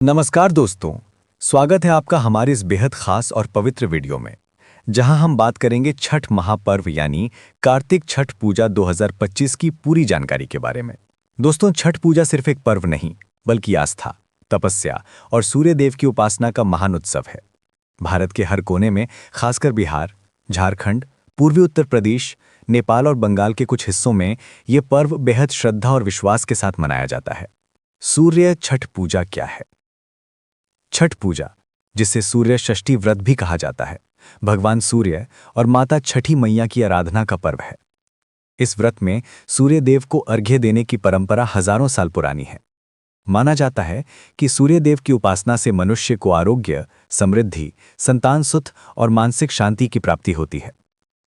नमस्कार दोस्तों, स्वागत है आपका हमारे इस बेहद खास और पवित्र वीडियो में, जहां हम बात करेंगे छठ महापर्व यानी कार्तिक छठ पूजा 2025 की पूरी जानकारी के बारे में। दोस्तों, छठ पूजा सिर्फ एक पर्व नहीं, बल्कि आस्था, तपस्या और सूर्य देव की उपासना का महान उत्सव है। भारत के हर कोने में, खासकर बिहार, झारखंड, पूर्वी उत्तर प्रदेश, नेपाल और बंगाल के कुछ हिस्सों में ये पर्व बेहद श्रद्धा और विश्वास के साथ मनाया जाता है। सूर्य छठ पूजा क्या है? छठ पूजा, जिसे सूर्य षष्ठी व्रत भी कहा जाता है, भगवान सूर्य और माता छठी मैया की आराधना का पर्व है। इस व्रत में सूर्य देव को अर्घ्य देने की परंपरा हजारों साल पुरानी है। माना जाता है कि सूर्य देव की उपासना से मनुष्य को आरोग्य, समृद्धि, संतान सुख और मानसिक शांति की प्राप्ति होती है।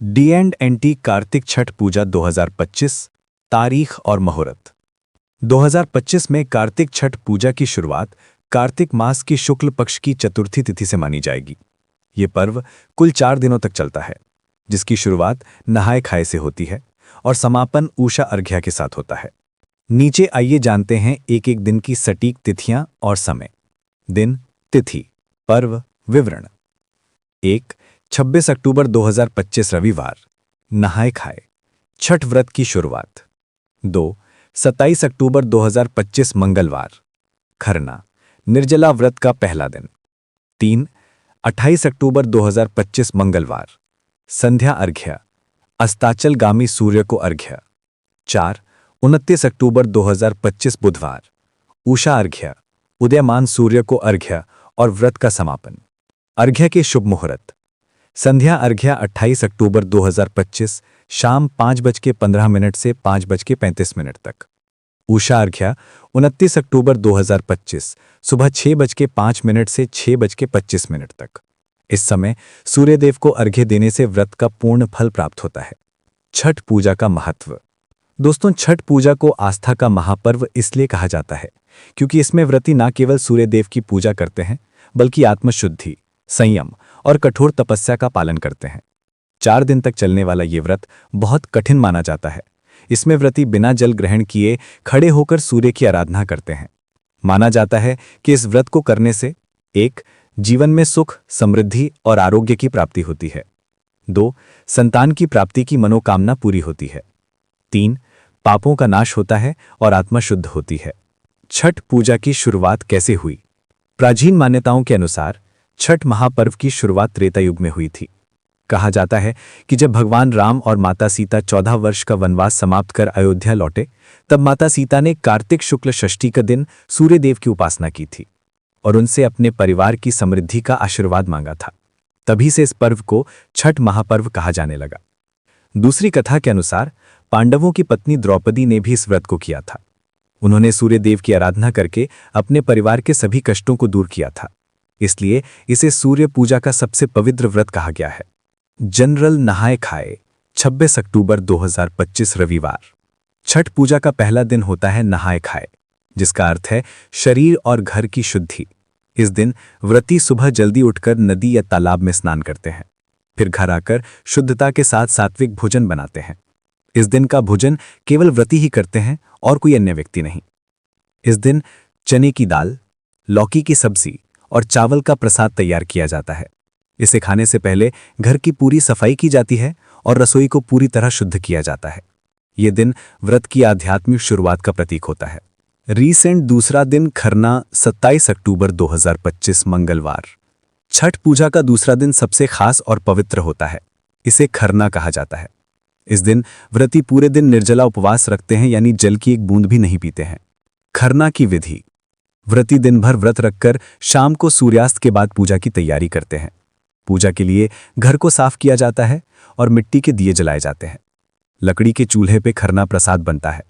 D&T कार्तिक छठ पूजा 2025 तारीख और मुहूर्त। 2025 में कार्तिक छठ पूजा की शुरुआत कार्तिक मास की शुक्ल पक्ष की चतुर्थी तिथि से मानी जाएगी। ये पर्व कुल 4 दिनों तक चलता है, जिसकी शुरुआत नहाय खाए से होती है और समापन उषा अर्घ्य के साथ होता है। नीचे आइए जानते हैं एक एक दिन की सटीक तिथियां और समय। दिन, तिथि, पर्व, विवरण। 1. 26 अक्टूबर 2025 रविवार, नहाय खाए, छठ व्रत की शुरुआत। 2. 27 अक्टूबर 2025 मंगलवार, खरना, निर्जला व्रत का पहला दिन। 3. 28 अक्टूबर 2025 मंगलवार, संध्या अर्घ्य, अस्ताचलगामी सूर्य को अर्घ्य। 4. 29 अक्टूबर 2025 बुधवार, उषा अर्घ्य, उदयमान सूर्य को अर्घ्य और व्रत का समापन। अर्घ्य के शुभ मुहूर्त। संध्या अर्घ्य 28 अक्टूबर 2025 शाम 5:15 से 5:35 तक। उषा अर्घ्य 29 अक्टूबर 2025 सुबह 6:05 से 6:25 तक। इस समय सूर्यदेव को अर्घ्य देने से व्रत का पूर्ण फल प्राप्त होता है। छठ पूजा का महत्व। दोस्तों, छठ पूजा को आस्था का महापर्व इसलिए कहा जाता है क्योंकि इसमें व्रती न केवल सूर्यदेव की पूजा करते हैं, बल्कि आत्मशुद्धि, संयम और कठोर तपस्या का पालन करते हैं। 4 दिन तक चलने वाला ये व्रत बहुत कठिन माना जाता है। इसमें व्रती बिना जल ग्रहण किए खड़े होकर सूर्य की आराधना करते हैं। माना जाता है कि इस व्रत को करने से 1. जीवन में सुख, समृद्धि और आरोग्य की प्राप्ति होती है। 2. संतान की प्राप्ति की मनोकामना पूरी होती है। 3. पापों का नाश होता है और आत्मा शुद्ध होती है। छठ पूजा की शुरुआत कैसे हुई? प्राचीन मान्यताओं के अनुसार छठ महापर्व की शुरुआत त्रेता युग में हुई थी। कहा जाता है कि जब भगवान राम और माता सीता 14 वर्ष का वनवास समाप्त कर अयोध्या लौटे, तब माता सीता ने कार्तिक शुक्ल षष्ठी का दिन सूर्यदेव की उपासना की थी और उनसे अपने परिवार की समृद्धि का आशीर्वाद मांगा था। तभी से इस पर्व को छठ महापर्व कहा जाने लगा। दूसरी कथा के अनुसार पांडवों की पत्नी द्रौपदी ने भी इस व्रत को किया था। उन्होंने सूर्यदेव की आराधना करके अपने परिवार के सभी कष्टों को दूर किया था, इसलिए इसे सूर्य पूजा का सबसे पवित्र व्रत कहा गया है। जनरल नहाय खाए 26 अक्टूबर 2025 रविवार। छठ पूजा का पहला दिन होता है नहाय खाए, जिसका अर्थ है शरीर और घर की शुद्धि। इस दिन व्रती सुबह जल्दी उठकर नदी या तालाब में स्नान करते हैं, फिर घर आकर शुद्धता के साथ सात्विक भोजन बनाते हैं। इस दिन का भोजन केवल व्रती ही करते हैं और कोई अन्य व्यक्ति नहीं। इस दिन चने की दाल, लौकी की सब्जी और चावल का प्रसाद तैयार किया जाता है। इसे खाने से पहले घर की पूरी सफाई की जाती है और रसोई को पूरी तरह शुद्ध किया जाता है। ये दिन व्रत की आध्यात्मिक शुरुआत का प्रतीक होता है। रीसेंट दूसरा दिन खरना 27 अक्टूबर 2025 मंगलवार। छठ पूजा का दूसरा दिन सबसे खास और पवित्र होता है। इसे खरना कहा जाता है। इस दिन व्रती पूरे दिन निर्जला उपवास रखते हैं, यानी जल की एक बूंद भी नहीं पीते हैं। खरना की विधि। व्रती दिन भर व्रत रखकर शाम को सूर्यास्त के बाद पूजा की तैयारी करते हैं। पूजा के लिए घर को साफ किया जाता है और मिट्टी के दिए जलाए जाते हैं। लकड़ी के चूल्हे पे खरना प्रसाद बनता है।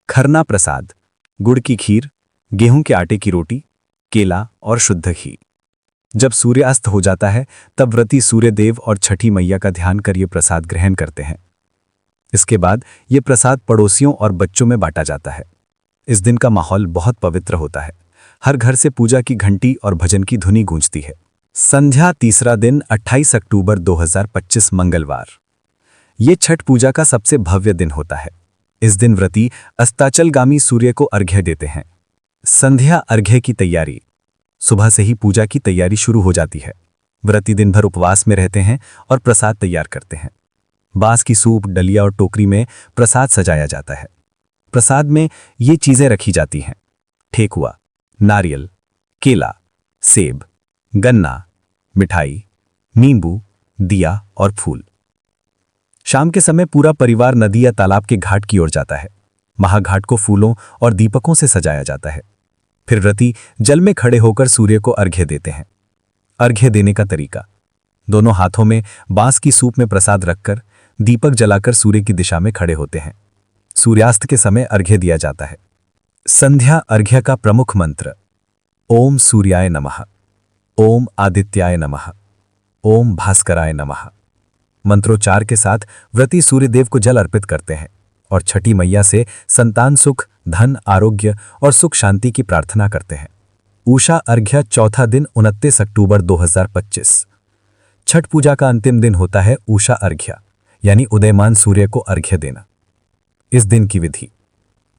खरना प्रसाद: गुड़ की खीर, गेहूं के आटे की रोटी, केला और शुद्ध घी। जब सूर्यास्त हो जाता है, तब व्रती सूर्यदेव और छठी मैया का ध्यान कर ये प्रसाद ग्रहण करते हैं। इसके बाद ये प्रसाद पड़ोसियों और बच्चों में बांटा जाता है। इस दिन का माहौल बहुत पवित्र होता है। हर घर से पूजा की घंटी और भजन की धुनी गूंजती है। संध्या तीसरा दिन 28 अक्टूबर 2025 मंगलवार। ये छठ पूजा का सबसे भव्य दिन होता है। इस दिन व्रती अस्ताचलगामी सूर्य को अर्घ्य देते हैं। संध्या अर्घ्य की तैयारी। सुबह से ही पूजा की तैयारी शुरू हो जाती है। व्रती दिन भर उपवास में रहते हैं और प्रसाद तैयार करते हैं। बांस की सूप, डलिया और टोकरी में प्रसाद सजाया जाता है। प्रसाद में ये चीजें रखी जाती हैं: ठेकुआ, नारियल, केला, सेब, गन्ना, मिठाई, नींबू, दिया और फूल। शाम के समय पूरा परिवार नदी या तालाब के घाट की ओर जाता है। महाघाट को फूलों और दीपकों से सजाया जाता है। फिर व्रती जल में खड़े होकर सूर्य को अर्घ्य देते हैं। अर्घ्य देने का तरीका: दोनों हाथों में बांस की सूप में प्रसाद रखकर दीपक जलाकर सूर्य की दिशा में खड़े होते हैं। सूर्यास्त के समय अर्घ्य दिया जाता है। संध्या अर्घ्य का प्रमुख मंत्र: ओम सूर्याय नमः, ओम आदित्याय नमः, ओम भास्कराय नमः। मंत्रोच्चार के साथ व्रती सूर्यदेव को जल अर्पित करते हैं और छठी मैया से संतान सुख, धन, आरोग्य और सुख शांति की प्रार्थना करते हैं। उषा अर्घ्य चौथा दिन 29 अक्टूबर 2025। छठ पूजा का अंतिम दिन होता है उषा अर्घ्य, यानी उदयमान सूर्य को अर्घ्य देना। इस दिन की विधि: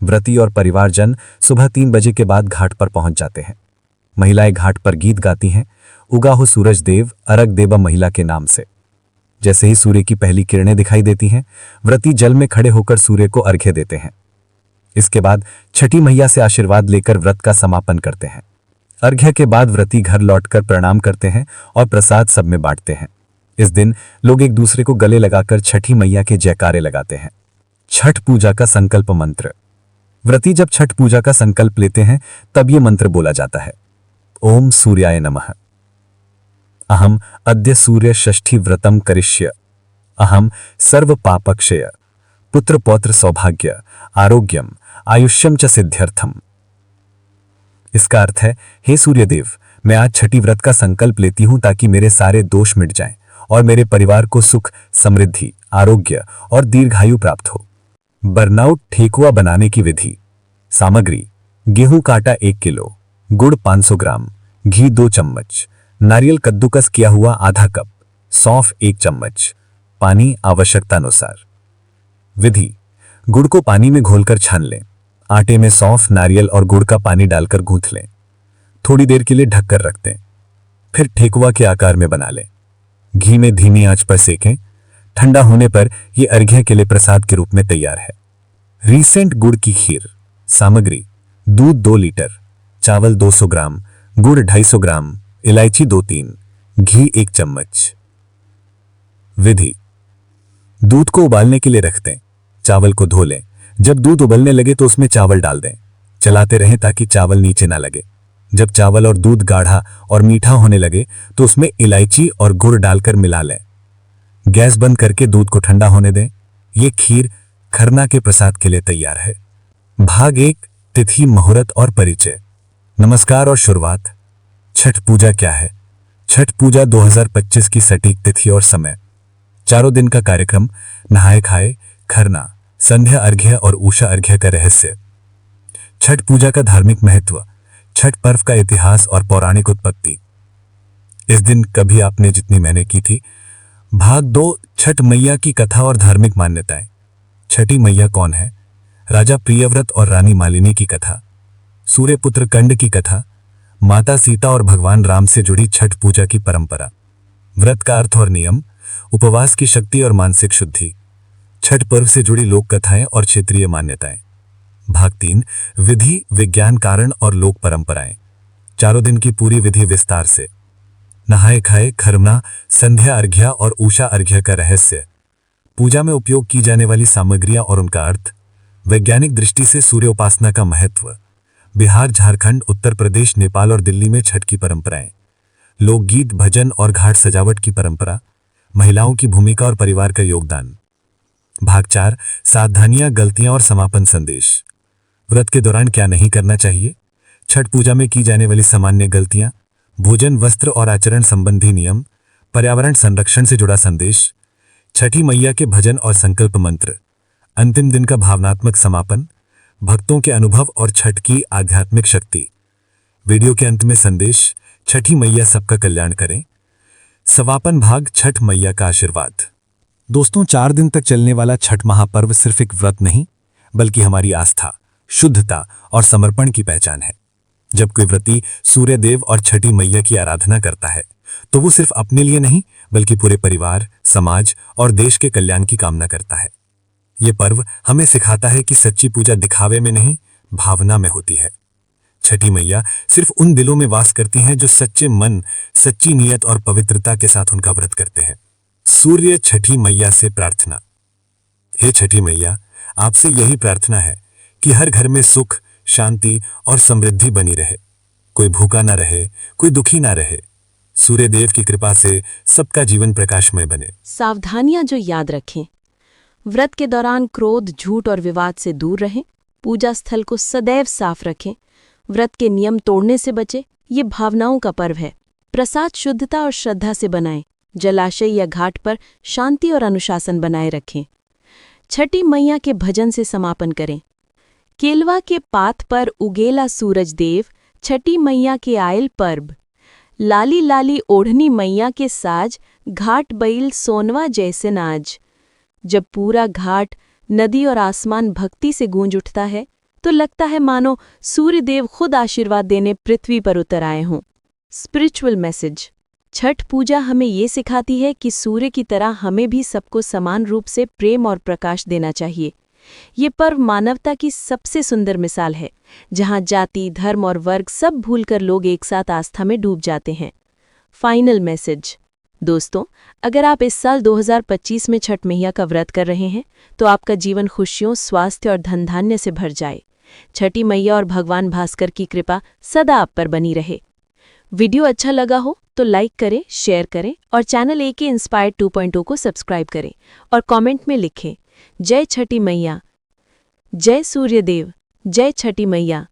व्रती और परिवारजन सुबह 3 बजे के बाद घाट पर पहुंच जाते हैं। महिलाएं घाट पर गीत गाती हैं: उगा हो सूरज देव, अर्घ देवा महिला के नाम से। जैसे ही सूर्य की पहली किरणें दिखाई देती हैं, व्रती जल में खड़े होकर सूर्य को अर्घ्य देते हैं। इसके बाद छठी मैया से आशीर्वाद लेकर व्रत का समापन करते हैं। अर्घ्य के बाद व्रती घर लौटकर प्रणाम करते हैं और प्रसाद सब में बांटते हैं। इस दिन लोग एक दूसरे को गले लगाकर छठी मैया के जयकारे लगाते हैं। छठ पूजा का संकल्प मंत्र: व्रती जब छठ पूजा का संकल्प लेते हैं तब ये मंत्र बोला जाता है: ओम सूर्याय नमः, अहम अद्य सूर्य षष्ठी व्रतम करिष्य, अहम सर्व पापक्षय, पुत्र पौत्र सौभाग्य, आरोग्यम, आयुष्यम च सिद्ध्यर्थम। इसका अर्थ है, हे सूर्यदेव, मैं आज छठी व्रत का संकल्प लेती हूं ताकि मेरे सारे दोष मिट जाएं और मेरे परिवार को सुख, समृद्धि, आरोग्य और दीर्घायु प्राप्त हो। बर्नआउट ठेकुआ बनाने की विधि: सामग्री: गेहूं का आटा 1 किलो, गुड़ 500 ग्राम, घी 2 चम्मच, नारियल कद्दूकस किया हुआ आधा कप, सौंफ 1 चम्मच, पानी आवश्यकतानुसार। विधि: गुड़ को पानी में घोलकर छान लें। आटे में सौंफ, नारियल और गुड़ का पानी डालकर गूंथ लें। थोड़ी देर के लिए ढककर रख दें। फिर ठेकुआ के आकार में बना लें। घी में धीमी आंच पर सेकें। ठंडा होने पर यह अर्घ्य के लिए प्रसाद के रूप में तैयार है। रीसेंट गुड़ की खीर। सामग्री: दूध 2 लीटर, चावल 200 ग्राम, गुड़ 250 ग्राम, इलायची 2-3, घी 1 चम्मच। विधि: दूध को उबालने के लिए रख दें। चावल को धो लें। जब दूध उबलने लगे तो उसमें चावल डाल दें। चलाते रहें ताकि चावल नीचे ना लगे। जब चावल और दूध गाढ़ा और मीठा होने लगे तो उसमें इलायची और गुड़ डालकर मिला लें। गैस बंद करके दूध को ठंडा होने दें। ये खीर खरना के प्रसाद के लिए तैयार है। भाग 1: तिथि, मुहूर्त और परिचय। नमस्कार और शुरुआत। छठ पूजा क्या है? छठ पूजा 2025 की सटीक तिथि और समय। चारों दिन का कार्यक्रम: नहाए खाए, खरना, संध्या अर्घ्य और उषा अर्घ्य का रहस्य। छठ पूजा का धार्मिक महत्व। छठ पर्व का इतिहास और पौराणिक उत्पत्ति। इस दिन कभी आपने जितनी मैंने की थी। भाग 2: छठ मैया की कथा और धार्मिक मान्यताएं। छठी मैया कौन है? राजा प्रियव्रत और रानी मालिनी की कथा। सूर्यपुत्र कंड की कथा। माता सीता और भगवान राम से जुड़ी छठ पूजा की परंपरा। व्रत का अर्थ और नियम। उपवास की शक्ति और मानसिक शुद्धि। छठ पर्व से जुड़ी लोक कथाएं और क्षेत्रीय मान्यताएं। भाग 3: विधि, विज्ञान, कारण और लोक परंपराएं। चारों दिन की पूरी विधि विस्तार से। नहाए खाए, खरना, संध्या अर्घ्य और उषा अर्घ्य का रहस्य। पूजा में उपयोग की जाने वाली सामग्रियां और उनका अर्थ। वैज्ञानिक दृष्टि से सूर्य उपासना का महत्व। बिहार, झारखंड, उत्तर प्रदेश, नेपाल और दिल्ली में छठ की परंपराएं। लोकगीत, भजन और घाट सजावट की परंपरा। महिलाओं की भूमिका और परिवार का योगदान। भाग 4: सावधानियां, गलतियां और समापन संदेश। व्रत के दौरान क्या नहीं करना चाहिए? छठ पूजा में की जाने वाली सामान्य गलतियां। भोजन, वस्त्र और आचरण संबंधी नियम। पर्यावरण संरक्षण से जुड़ा संदेश। छठी मैया के भजन और संकल्प मंत्र। अंतिम दिन का भावनात्मक समापन। भक्तों के अनुभव और छठ की आध्यात्मिक शक्ति। वीडियो के अंत में संदेश: छठी मैया सबका कल्याण करें। समापन भाग: छठ मैया का आशीर्वाद। दोस्तों, 4 दिन तक चलने वाला छठ महापर्व सिर्फ एक व्रत नहीं, बल्कि हमारी आस्था, शुद्धता और समर्पण की पहचान है। जब कोई व्रती सूर्यदेव और छठी मैया की आराधना करता है तो वो सिर्फ अपने लिए नहीं बल्कि पूरे परिवार, समाज और देश के कल्याण की कामना करता है। ये पर्व हमें सिखाता है कि सच्ची पूजा दिखावे में नहीं, भावना में होती है। छठी मैया सिर्फ उन दिलों में वास करती हैं जो सच्चे मन, सच्ची नीयत और पवित्रता के साथ उनका व्रत करते हैं। सूर्य छठी मैया से प्रार्थना। हे छठी मैया, आपसे यही प्रार्थना है कि हर घर में सुख, शांति और समृद्धि बनी रहे। कोई भूखा ना रहे, कोई दुखी ना रहे। सूर्यदेव की कृपा से सबका जीवन प्रकाशमय बने। सावधानियां जो याद रखें। व्रत के दौरान क्रोध, झूठ और विवाद से दूर रहें। पूजा स्थल को सदैव साफ रखें। व्रत के नियम तोड़ने से बचें। ये भावनाओं का पर्व है। प्रसाद शुद्धता और श्रद्धा से बनाएं। जलाशय या घाट पर शांति और अनुशासन बनाए रखें। छठी मैया के भजन से समापन करें। केलवा के पात पर उगेला सूरज देव, छठी मैया के आयल पर्व। लाली लाली ओढ़नी मैया के साज, घाट बैल सोनवा जैसे नाज। जब पूरा घाट, नदी और आसमान भक्ति से गूंज उठता है तो लगता है मानो सूर्यदेव खुद आशीर्वाद देने पृथ्वी पर उतर आए हों। Spiritual message. छठ पूजा हमें ये सिखाती है कि सूर्य की तरह हमें भी सबको समान रूप से प्रेम और प्रकाश देना चाहिए। ये पर्व मानवता की सबसे सुंदर मिसाल है, जहां जाति, धर्म और वर्ग सब भूलकर लोग एक साथ आस्था में डूब जाते हैं। Final message. दोस्तों, अगर आप इस साल 2025 में छठ मैया का व्रत कर रहे हैं तो आपका जीवन खुशियों, स्वास्थ्य और धन धान्य से भर जाए। छठी मैया और भगवान भास्कर की कृपा सदा आप पर बनी रहे। वीडियो अच्छा लगा हो तो लाइक करें, शेयर करें और चैनल AK इंस्पायर्ड 2.0 को सब्सक्राइब करें और कमेंट में लिखें, जय छठी मैया, जय सूर्यदेव, जय छठी मैया।